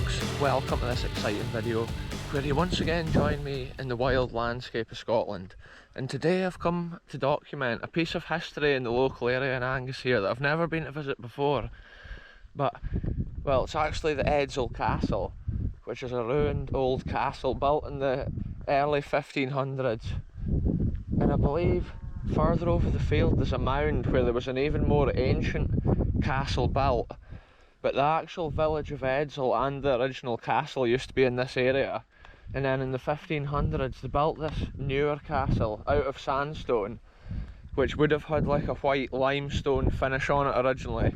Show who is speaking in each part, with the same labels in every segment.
Speaker 1: folks, welcome to this exciting video where you once again join me in the wild landscape of Scotland. And today I've come to document a piece of history in the local area in Angus here that I've never been to visit before. But, well, it's actually the Edzell Castle, which is a ruined old castle built in the early 1500s. And I believe further over the field there's a mound where there was an even more ancient castle built. But the actual village of Edzell and the original castle used to be in this area. And then in the 1500s they built this newer castle out of sandstone, which would have had like a white limestone finish on it originally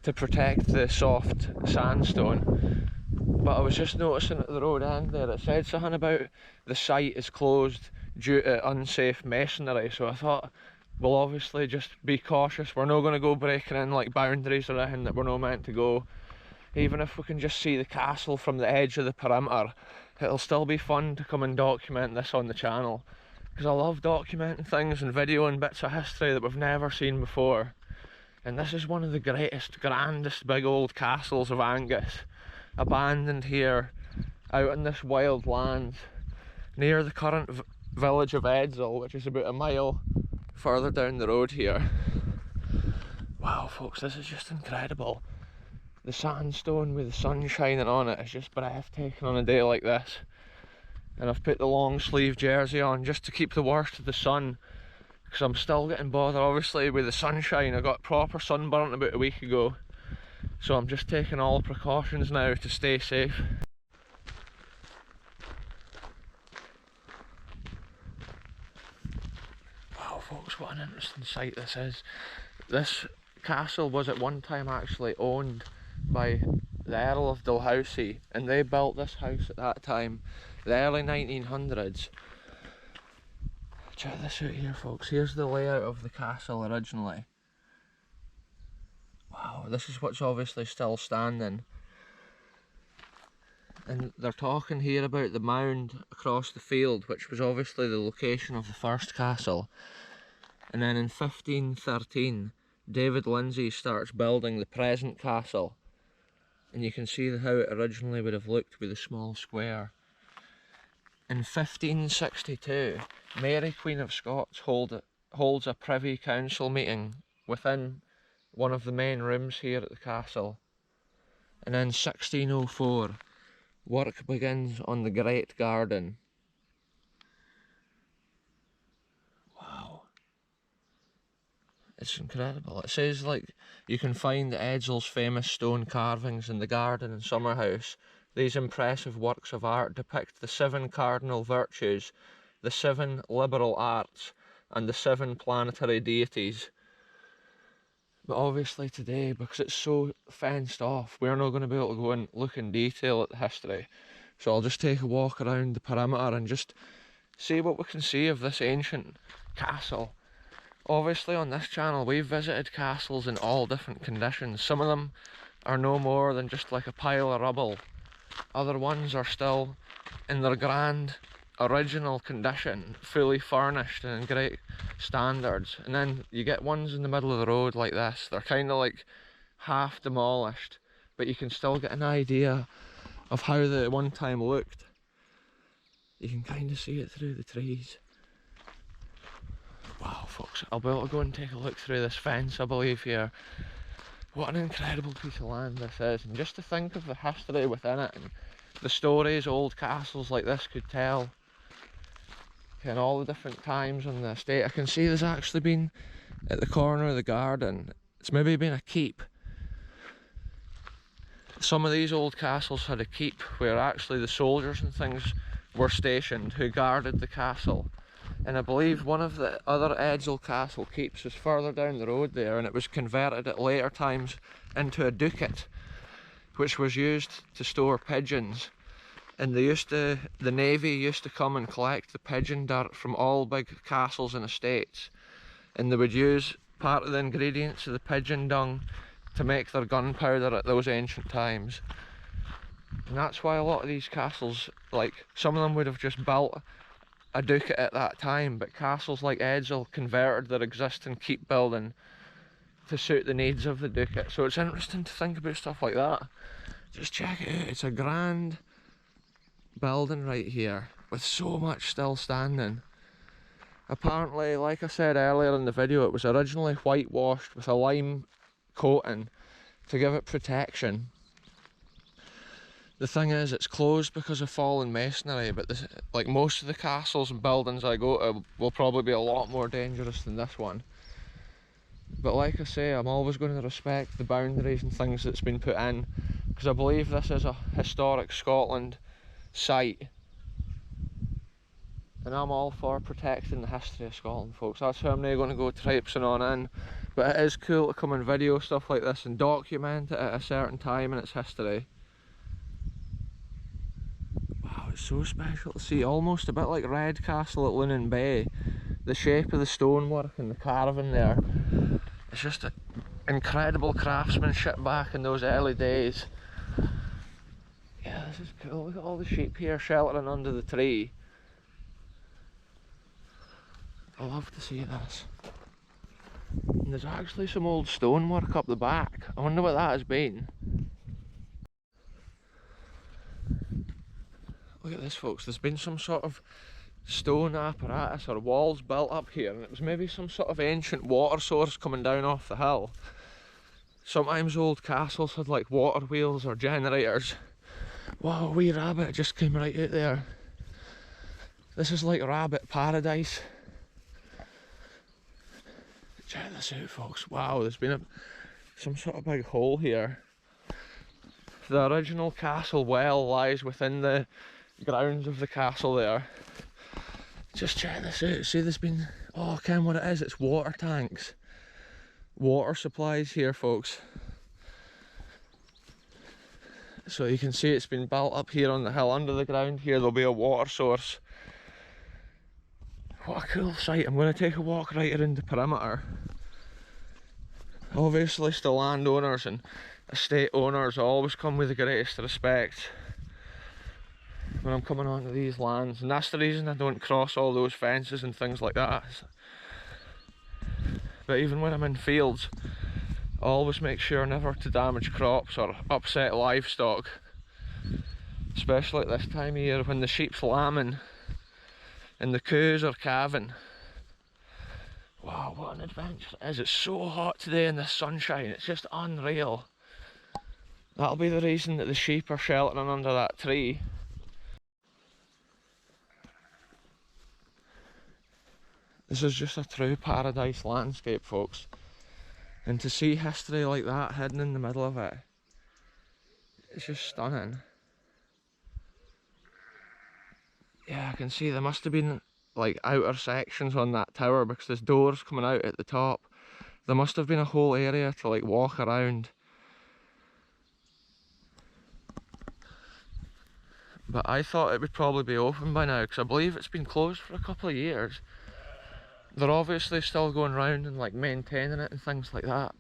Speaker 1: to protect the soft sandstone. But I was just noticing at the road end there, it said something about the site is closed due to unsafe masonry, so I thought we'll obviously just be cautious. We're not going to go breaking in like boundaries or anything that we're not meant to go. Even if we can just see the castle from the edge of the perimeter, it'll still be fun to come and document this on the channel, because I love documenting things and videoing bits of history that we've never seen before. And this is one of the greatest, grandest big old castles of Angus, abandoned here out in this wild land near the current village of Edzell, which is about a mile further down the road here. Wow folks, this is just incredible. The sandstone with the sun shining on it is just breathtaking on a day like this. And I've put the long sleeve jersey on just to keep the worst of the sun, because I'm still getting bothered obviously with the sunshine. I got proper sunburnt about a week ago, so I'm just taking all precautions now to stay safe. Wow folks, what an interesting sight this is. This castle was at one time actually owned by the Earl of Dalhousie, and they built this house at that time, the early 1900s. Check this out here folks, here's the layout of the castle originally. Wow, this is what's obviously still standing. And they're talking here about the mound across the field, which was obviously the location of the first castle. And then in 1513, David Lindsay starts building the present castle. And you can see how it originally would have looked with a small square. In 1562, Mary Queen of Scots holds a Privy Council meeting within one of the main rooms here at the castle. And in 1604, work begins on the Great Garden. Wow. It's incredible. It says like you can find Edzell's famous stone carvings in the garden and summer house. These impressive works of art depict the 7 cardinal virtues, the 7 liberal arts, and the 7 planetary deities. But obviously today, because it's so fenced off, we're not going to be able to go and look in detail at the history. So I'll just take a walk around the perimeter and just see what we can see of this ancient castle. Obviously on this channel we've visited castles in all different conditions. Some of them are no more than just like a pile of rubble. Other ones are still in their grand original condition, fully furnished and in great standards. And then you get ones in the middle of the road like this. They're kind of like half demolished, but you can still get an idea of how they at one time looked. You can kind of see it through the trees. Wow folks, I'll be able to go and take a look through this fence I believe here. What an incredible piece of land this is, and just to think of the history within it and the stories old castles like this could tell, and all the different times on the estate. I can see there's actually been, at the corner of the garden, it's maybe been a keep. Some of these old castles had a keep where actually the soldiers and things were stationed who guarded the castle. And I believe one of the other Edzell Castle keeps was further down the road there, and it was converted at later times into a ducat, which was used to store pigeons. And the navy used to come and collect the pigeon dirt from all big castles and estates, and they would use part of the ingredients of the pigeon dung to make their gunpowder at those ancient times. And that's why a lot of these castles, like some of them would have just built a ducat at that time, but castles like Edzell converted their existing keep building to suit the needs of the ducat. So it's interesting to think about stuff like that. Just check it out, it's a grand building right here with so much still standing. Apparently, like I said earlier in the video, it was originally whitewashed with a lime coating to give it protection. The thing is, it's closed because of fallen masonry, but this, like most of the castles and buildings I go to will probably be a lot more dangerous than this one. But like I say, I'm always going to respect the boundaries and things that's been put in, because I believe this is a historic Scotland site. And I'm all for protecting the history of Scotland, folks. That's how I'm not going to go traipsing on in. But it is cool to come and video stuff like this and document it at a certain time in its history. Wow, it's so special to see. Almost a bit like Red Castle at Lunan Bay. The shape of the stonework and the carving there. It's just incredible craftsmanship back in those early days. Yeah, this is cool. Look at all the sheep here sheltering under the tree. I love to see this. And there's actually some old stonework up the back. I wonder what that has been. Look at this, folks. There's been some sort of stone apparatus or walls built up here, and it was maybe some sort of ancient water source coming down off the hill. Sometimes old castles had like water wheels or generators. Wow, a wee rabbit just came right out there. This is like rabbit paradise. Check this out, folks. Wow, there's been some sort of big hole here. The original castle well lies within the grounds of the castle there. Just check this out. See, there's been, oh, I can't what it is. It's water tanks. Water supplies here, folks. So you can see it's been built up here on the hill under the ground here. There'll be a water source. What a cool sight. I'm going to take a walk right around the perimeter. Obviously, the landowners and estate owners always come with the greatest respect when I'm coming onto these lands, and that's the reason I don't cross all those fences and things like that. But even when I'm in fields, I always make sure never to damage crops or upset livestock, especially at this time of year when the sheep's lambing and the coos are calving. Wow, what an adventure it is. It's so hot today in the sunshine, it's just unreal. That'll be the reason that the sheep are sheltering under that tree. This is just a true paradise landscape, folks. And to see history like that hidden in the middle of it, it's just stunning. Yeah, I can see there must have been like outer sections on that tower because there's doors coming out at the top. There must have been a whole area to like walk around. But I thought it would probably be open by now because I believe it's been closed for a couple of years. They're obviously still going round and like maintaining it and things like that.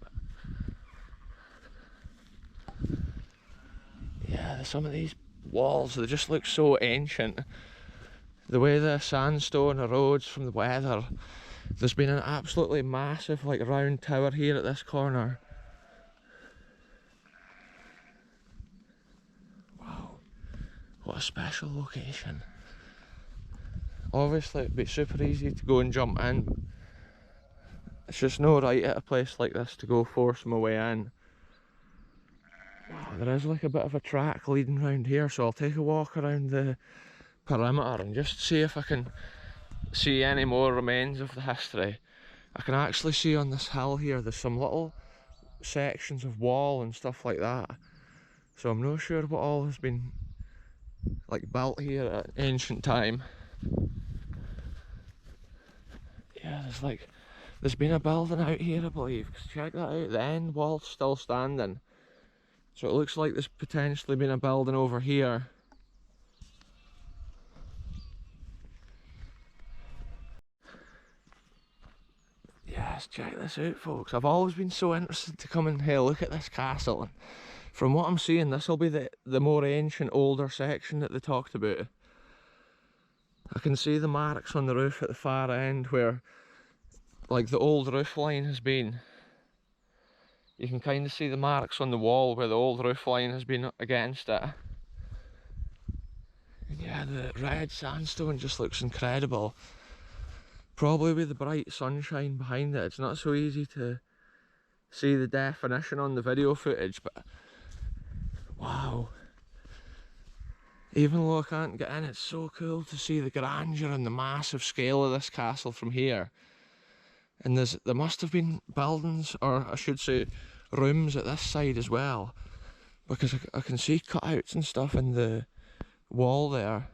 Speaker 1: Yeah, some of these walls, they just look so ancient. The way the sandstone erodes from the weather. There's been an absolutely massive like round tower here at this corner. Wow, what a special location. Obviously it'd be super easy to go and jump in, but it's just no right at a place like this to go force my way in. Wow, there is like a bit of a track leading round here, so I'll take a walk around the perimeter and just see if I can see any more remains of the history. I can actually see on this hill here there's some little sections of wall and stuff like that, so I'm not sure what all has been like built here at ancient time. Yeah, there's been a building out here, I believe. Check that out, the end wall's still standing, so it looks like there's potentially been a building over here. Yes, check this out, folks. I've always been so interested to come and have a look at this castle. From what I'm seeing, this will be the more ancient, older section that they talked about. I can see the marks on the roof at the far end where like the old roof line has been. You can kind of see the marks on the wall where the old roof line has been against it. And yeah, the red sandstone just looks incredible. Probably with the bright sunshine behind it, it's not so easy to see the definition on the video footage, but wow. Even though I can't get in, it's so cool to see the grandeur and the massive scale of this castle from here. And there must have been buildings, or I should say rooms at this side as well, because I can see cutouts and stuff in the wall there.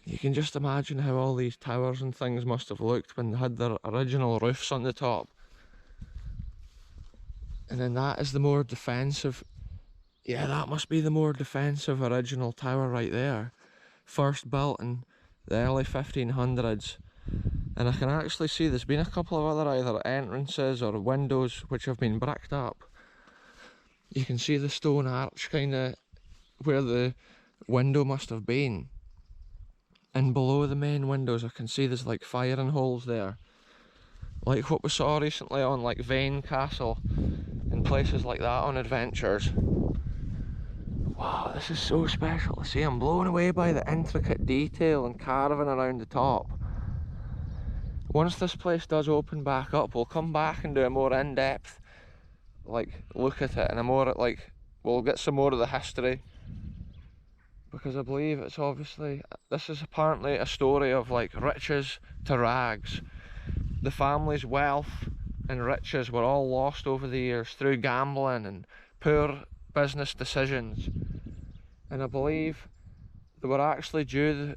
Speaker 1: You can just imagine how all these towers and things must have looked when they had their original roofs on the top. And then that is the more defensive, yeah, that must be the more defensive original tower right there. First built in the early 1500s. And I can actually see there's been a couple of other either entrances or windows which have been bricked up. You can see the stone arch kind of where the window must have been. And below the main windows I can see there's like firing holes there. Like what we saw recently on like Edzell Castle and places like that on adventures. Wow, this is so special to see. I'm blown away by the intricate detail and carving around the top. Once this place does open back up, we'll come back and do a more in-depth like look at it, and a more like we'll get some more of the history, because I believe it's obviously, this is apparently a story of like riches to rags. The family's wealth and riches were all lost over the years through gambling and poor business decisions, and I believe they were actually due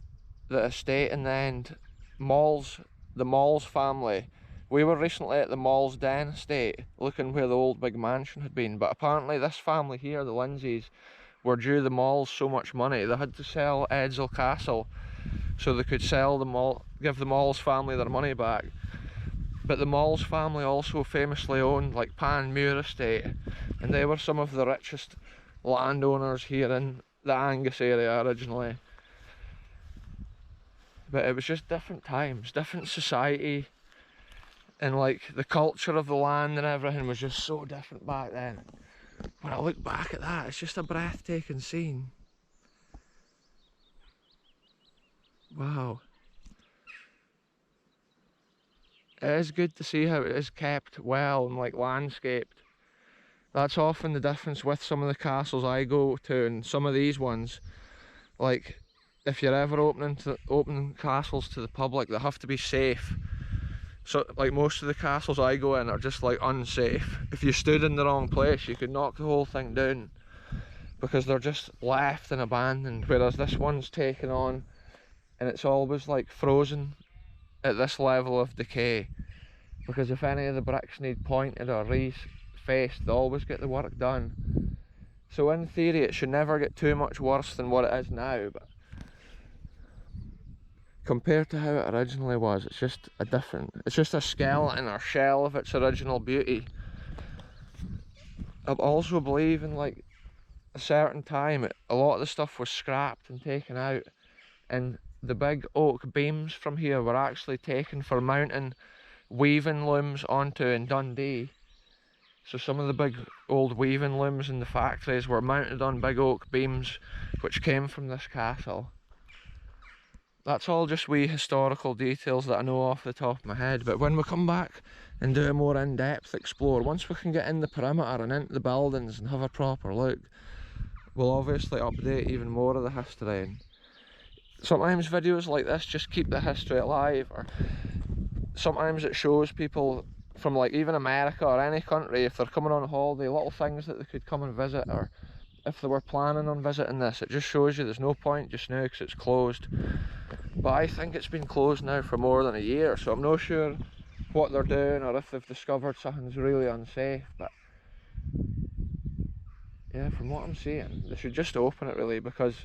Speaker 1: the estate in the end. The Malls family, we were recently at the Malls Den estate looking where the old big mansion had been, but apparently this family here, the Lindsays, were due the Malls so much money they had to sell Edzell Castle so they could sell the Mall, give the Malls family their money back. But the Malls family also famously owned like Panmure estate, and they were some of the richest landowners here in the Angus area originally. But it was just different times, different society, and like the culture of the land and everything was just so different back then. When I look back at that, it's just a breathtaking scene. Wow. It is good to see how it is kept well and like landscaped. That's often the difference with some of the castles I go to and some of these ones. Like, if you're ever opening castles to the public, they have to be safe. So like most of the castles I go in are just like unsafe. If you stood in the wrong place you could knock the whole thing down, because they're just left and abandoned, whereas this one's taken on and it's always like frozen at this level of decay, because if any of the bricks need pointed or refaced, they always get the work done. So in theory it should never get too much worse than what it is now, but compared to how it originally was, it's just it's just a skeleton or shell of its original beauty. I also believe in like a certain time a lot of the stuff was scrapped and taken out, and the big oak beams from here were actually taken for mounting weaving looms onto in Dundee. So some of the big old weaving looms in the factories were mounted on big oak beams which came from this castle. That's all just wee historical details that I know off the top of my head, but when we come back and do a more in-depth explore, once we can get in the perimeter and into the buildings and have a proper look, we'll obviously update even more of the history. And sometimes videos like this just keep the history alive, or sometimes it shows people from like even America or any country, if they're coming on holiday, little things that they could come and visit, or if they were planning on visiting this, it just shows you there's no point just now because it's closed. But I think it's been closed now for more than a year, so I'm not sure what they're doing or if they've discovered something's really unsafe. But yeah, from what I'm seeing, they should just open it really, because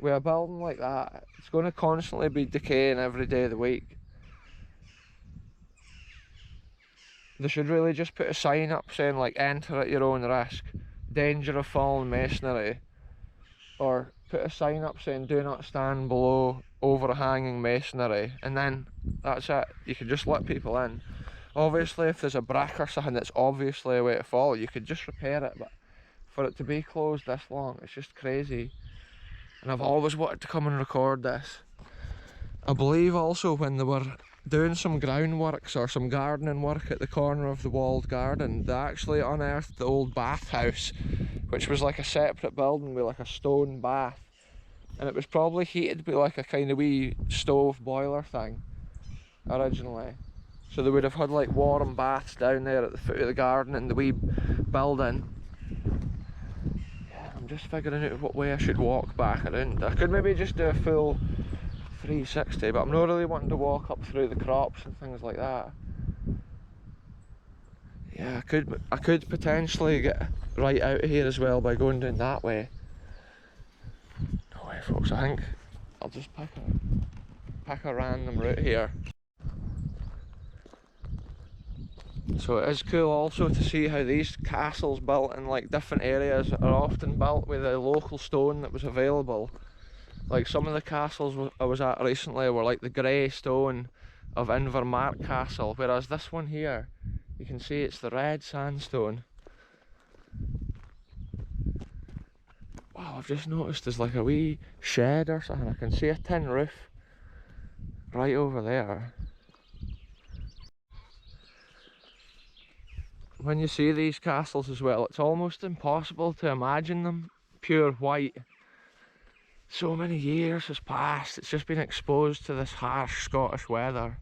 Speaker 1: with a building like that, it's going to constantly be decaying every day of the week. They should really just put a sign up saying like enter at your own risk, danger of falling masonry, or put a sign up saying do not stand below overhanging masonry, and then that's it. You can just let people in. Obviously if there's a brick or something that's obviously a way to fall, you could just repair it, but for it to be closed this long, it's just crazy. And I've always wanted to come and record this. I believe also when they were doing some groundworks or some gardening work at the corner of the walled garden, they actually unearthed the old bathhouse, which was like a separate building with like a stone bath, and it was probably heated by like a kind of wee stove boiler thing originally. So they would have had like warm baths down there at the foot of the garden in the wee building. Yeah, I'm just figuring out what way I should walk back around. I could maybe just do a full 360, but I'm not really wanting to walk up through the crops and things like that. Yeah, I could potentially get right out of here as well by going down that way. No way, folks. I think I'll just pick a random route here. So it is cool also to see how these castles built in like different areas are often built with the local stone that was available. Like some of the castles I was at recently were like the grey stone of Invermark Castle, whereas this one here, you can see it's the red sandstone. Wow, I've just noticed there's like a wee shed or something. I can see a tin roof right over there. When you see these castles as well, it's almost impossible to imagine them pure white. So many years has passed, it's just been exposed to this harsh Scottish weather.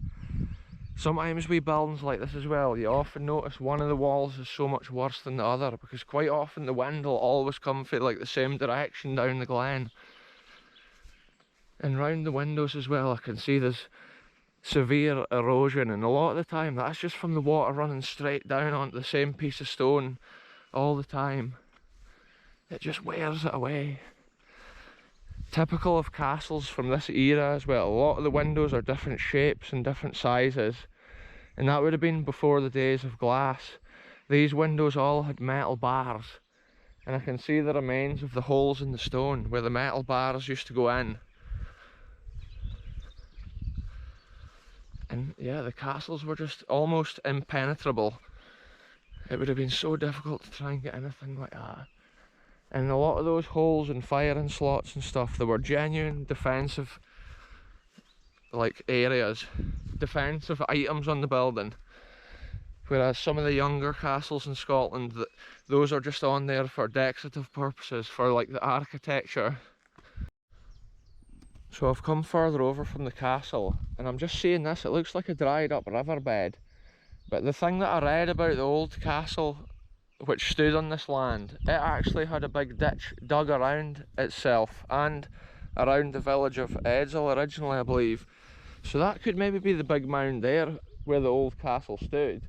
Speaker 1: Sometimes with buildings like this as well, you often notice one of the walls is so much worse than the other, because quite often the wind will always come from like the same direction down the glen. And round the windows as well, I can see there's severe erosion, and a lot of the time that's just from the water running straight down onto the same piece of stone all the time. It just wears it away. Typical of castles from this era as well, a lot of the windows are different shapes and different sizes, and that would have been before the days of glass. These windows all had metal bars, and I can see the remains of the holes in the stone where the metal bars used to go in. And yeah, the castles were just almost impenetrable. It would have been so difficult to try and get anything like that. And a lot of those holes and firing slots and stuff, they were genuine defensive like areas, defensive items on the building. Whereas some of the younger castles in Scotland, those are just on there for decorative purposes, for like the architecture. So I've come further over from the castle, and I'm just seeing this, it looks like a dried up riverbed. But the thing that I read about the old castle which stood on this land, it actually had a big ditch dug around itself and around the village of Edzell originally, I believe. So that could maybe be the big mound there where the old castle stood,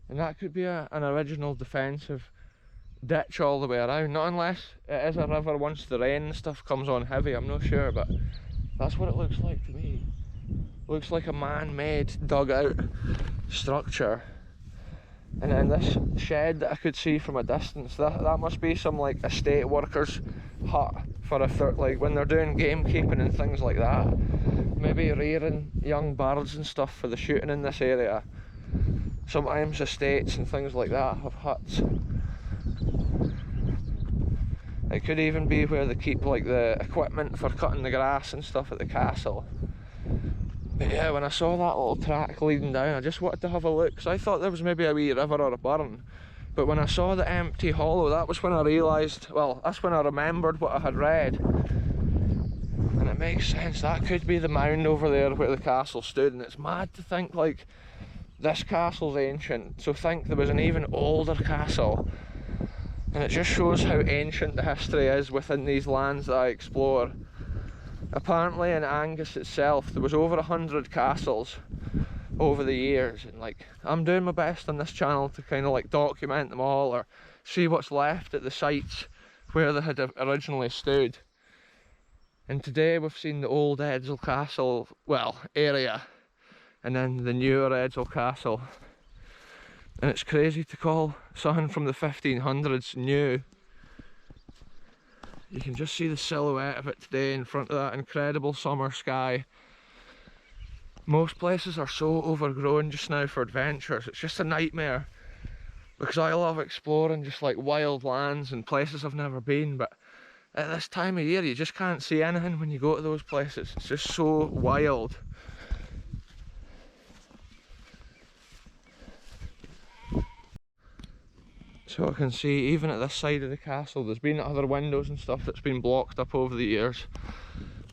Speaker 1: and that could be an original defensive ditch all the way around, not unless it is a river once the rain and stuff comes on heavy, I'm not sure, but that's what it looks like to me. Looks like a man-made dug out structure. And then this shed that I could see from a distance, that must be some like estate workers' hut for if they're like when they're doing gamekeeping and things like that. Maybe rearing young birds and stuff for the shooting in this area. Sometimes estates and things like that have huts. It could even be where they keep like the equipment for cutting the grass and stuff at the castle. But yeah, when I saw that little track leading down, I just wanted to have a look, because I thought there was maybe a wee river or a burn. But when I saw the empty hollow, that was when I realised, well, that's when I remembered what I had read. And it makes sense, that could be the mound over there where the castle stood, and it's mad to think like, this castle's ancient, so think there was an even older castle. And it just shows how ancient the history is within these lands that I explore. Apparently in Angus itself there was over 100 castles over the years, and like I'm doing my best on this channel to kind of like document them all or see what's left at the sites where they had originally stood. And today we've seen the old Edzell Castle, well, area, and then the newer Edzell Castle. And it's crazy to call something from the 1500s new. You can just see the silhouette of it today in front of that incredible summer sky. Most places are so overgrown just now for adventures, it's just a nightmare. Because I love exploring just like wild lands and places I've never been, but at this time of year you just can't see anything when you go to those places. It's just so wild. So I can see even at this side of the castle there's been other windows and stuff that's been blocked up over the years.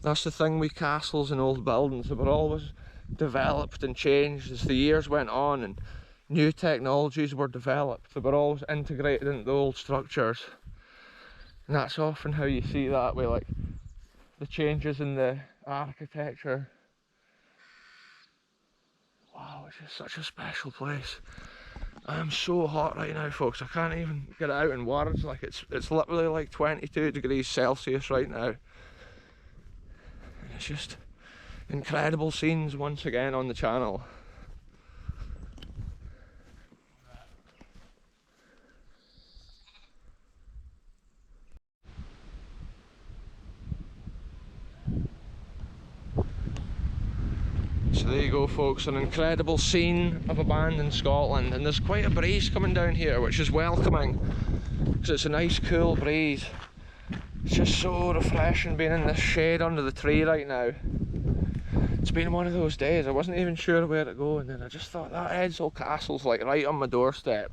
Speaker 1: That's the thing with castles and old buildings, they were always developed and changed as the years went on and new technologies were developed. They were always integrated into the old structures. And that's often how you see that with like the changes in the architecture. Wow, it's just such a special place. I'm so hot right now, folks. I can't even get it out in words. Like it's literally like 22 degrees Celsius right now. And it's just incredible scenes once again on the channel. So there you go, folks, an incredible scene of abandoned Scotland, and there's quite a breeze coming down here which is welcoming because it's a nice cool breeze. It's just so refreshing being in this shade under the tree right now. It's been one of those days, I wasn't even sure where to go, and then I just thought that Edzell Castle's like right on my doorstep.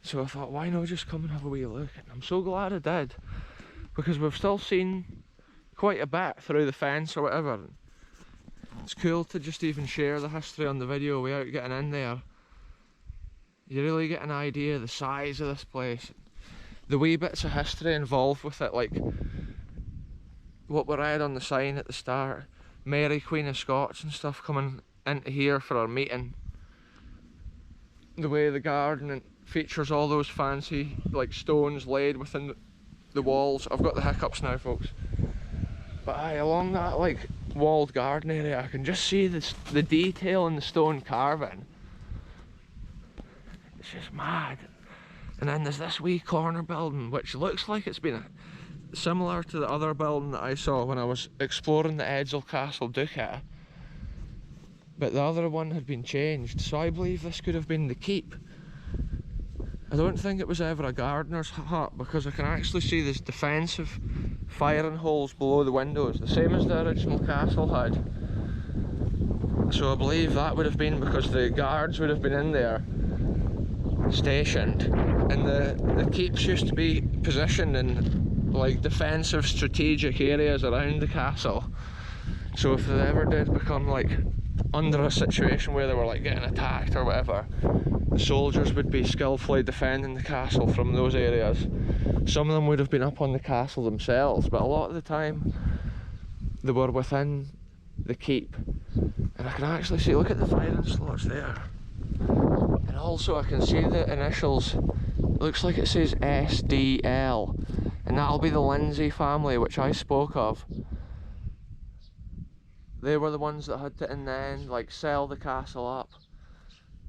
Speaker 1: So I thought, why not just come and have a wee look? And I'm so glad I did, because we've still seen quite a bit through the fence or whatever. It's cool to just even share the history on the video without getting in there. You really get an idea of the size of this place. The wee bits of history involved with it, like what we read on the sign at the start. Mary Queen of Scots and stuff coming into here for our meeting. The way the garden features all those fancy like stones laid within the walls. I've got the hiccups now, folks. But aye, along that like walled garden area I can just see the detail in the stone carving. It's just mad. And then there's this wee corner building which looks like it's been similar to the other building that I saw when I was exploring the Edzell Castle Ducat, but the other one had been changed, so I believe this could have been the keep. I don't think it was ever a gardener's hut because I can actually see this defensive firing holes below the windows, the same as the original castle had. So I believe that would have been because the guards would have been in there stationed, and the keeps used to be positioned in like defensive strategic areas around the castle. So if they ever did become like under a situation where they were like getting attacked or whatever, the soldiers would be skillfully defending the castle from those areas. Some of them would have been up on the castle themselves, but a lot of the time they were within the keep. And I can actually see, look at the firing slots there. And also I can see the initials, it looks like it says SDL, and that'll be the Lindsay family which I spoke of. They were the ones that had to in the end like sell the castle up,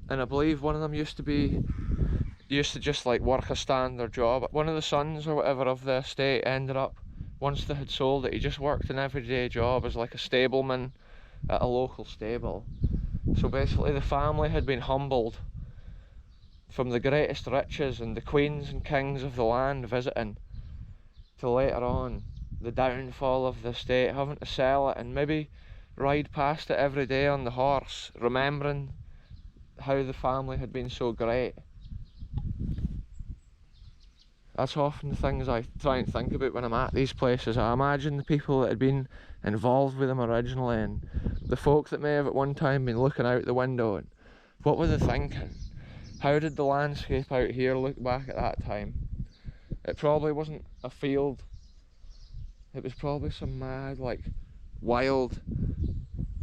Speaker 1: and I believe one of them used to just like work a standard job. One of the sons or whatever of the estate ended up, once they had sold it, he just worked an everyday job as like a stableman at a local stable. So basically the family had been humbled from the greatest riches and the queens and kings of the land visiting, to later on the downfall of the estate, having to sell it and maybe ride past it every day on the horse, remembering how the family had been so great. That's often the things I try and think about when I'm at these places. I imagine the people that had been involved with them originally, and the folk that may have at one time been looking out the window, and what were they thinking? How did the landscape out here look back at that time? It probably wasn't a field, it was probably some mad like wild,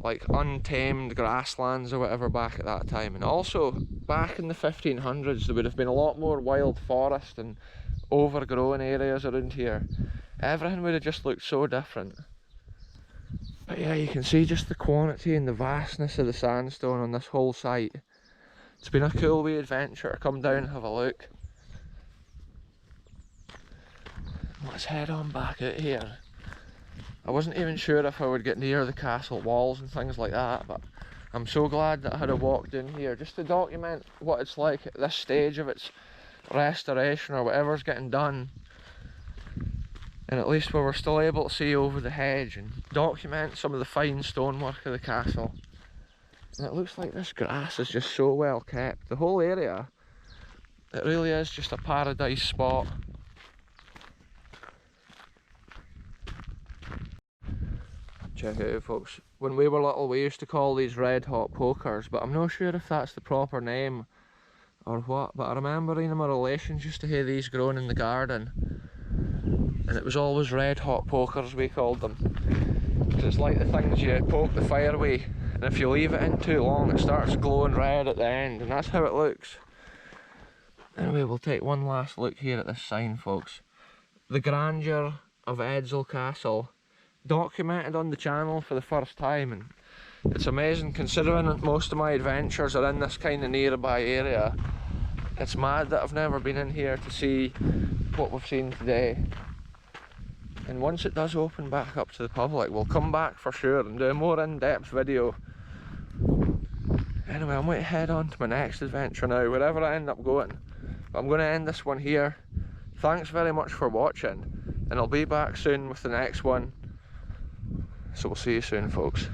Speaker 1: like untamed grasslands or whatever back at that time. And also back in the 1500s there would have been a lot more wild forest and overgrown areas around here. Everything would have just looked so different. But yeah, you can see just the quantity and the vastness of the sandstone on this whole site. It's been a cool wee adventure to come down and have a look. Let's head on back out here. I wasn't even sure if I would get near the castle walls and things like that, but I'm so glad that I had walked in here just to document what it's like at this stage of its restoration or whatever's getting done. And at least we were still able to see over the hedge and document some of the fine stonework of the castle. And it looks like this grass is just so well kept. The whole area, it really is just a paradise spot. Check it out, folks. When we were little, we used to call these red hot pokers, but I'm not sure if that's the proper name or what. But I remember my relations used to have these growing in the garden, and it was always red hot pokers we called them. Because it's like the things you poke the fire with, and if you leave it in too long, it starts glowing red at the end, and that's how it looks. Anyway, we'll take one last look here at this sign, folks. The grandeur of Edzell Castle, documented on the channel for the first time, and it's amazing considering that most of my adventures are in this kind of nearby area. It's mad that I've never been in here to see what we've seen today. And once it does open back up to the public, we'll come back for sure and do a more in-depth video. Anyway, I'm going to head on to my next adventure now, wherever I end up going. But I'm going to end this one here. Thanks very much for watching, and I'll be back soon with the next one. So we'll see you soon, folks.